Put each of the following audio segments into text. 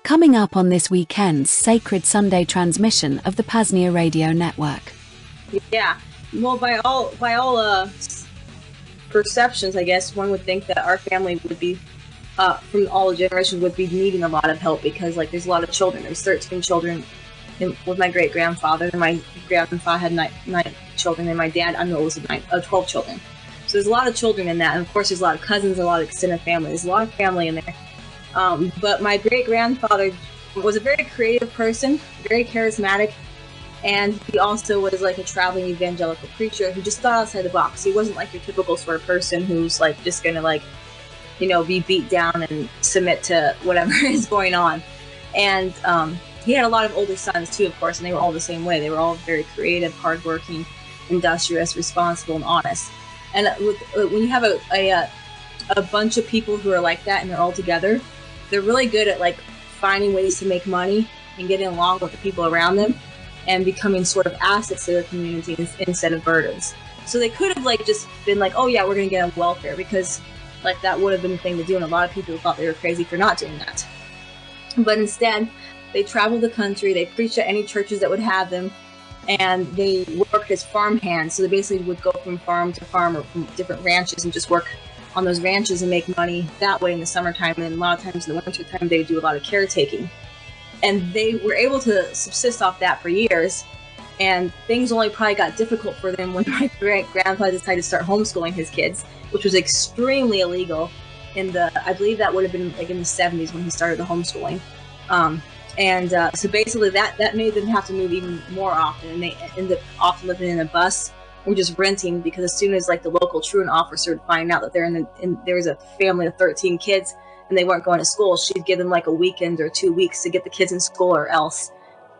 Coming up on this weekend's Sacred Sunday transmission of the PAZNIA Radio Network. Yeah, well, by all perceptions, I guess one would think that our family would be, from all the generations, would be needing a lot of help because, like, there's a lot of children. There's 13 children with my great grandfather, and my grandfather had nine children, and my dad, I'm the oldest of 12 children. So there's a lot of children in that, and of course, there's a lot of cousins, a lot of extended family. There's a lot of family in there. But my great-grandfather was a very creative person, very charismatic, and he also was like a traveling evangelical preacher who just thought outside the box. He wasn't like your typical sort of person who's like just gonna, like, you know, be beat down and submit to whatever is going on. And he had a lot of older sons too, of course, and they were all the same way. They were all very creative, hardworking, industrious, responsible, and honest. And when you have a bunch of people who are like that and they're all together, they're really good at, like, finding ways to make money and getting along with the people around them and becoming sort of assets to their community instead of burdens. So they could have, like, just been like, oh yeah, we're going to get on welfare, because, like, that would have been the thing to do, and a lot of people thought they were crazy for not doing that. But instead, they traveled the country, they preached at any churches that would have them, and they worked as farm hands. So they basically would go from farm to farm or from different ranches and just work on those ranches and make money that way in the summertime, and a lot of times in the wintertime they would do a lot of caretaking. And they were able to subsist off that for years, and things only probably got difficult for them when my great-grandpa decided to start homeschooling his kids, which was extremely illegal I believe that would have been like in the 70s when he started the homeschooling. So basically that made them have to move even more often, and they ended up often living in a bus or just renting, because as soon as, like, the local truant officer would find out that there was a family of 13 kids and they weren't going to school, she'd give them like a weekend or 2 weeks to get the kids in school or else.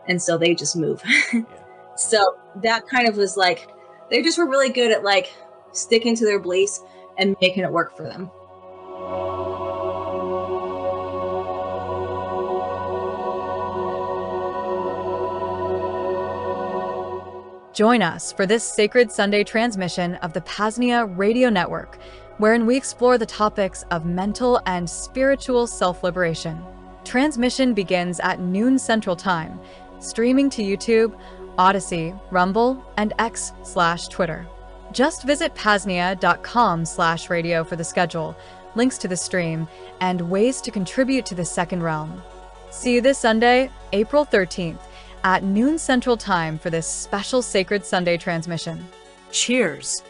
And so they just move. So that kind of was like, they just were really good at, like, sticking to their beliefs and making it work for them. Join us for this Sacred Sunday transmission of the PAZNIA Radio Network, wherein we explore the topics of mental and spiritual self-liberation. Transmission begins at noon Central Time, streaming to YouTube, Odyssey, Rumble, and X/Twitter. Just visit PAZNIA.com/radio for the schedule, links to the stream, and ways to contribute to the Second Realm. See you this Sunday, April 13th, at noon Central Time for this special Sacred Sunday transmission. Cheers.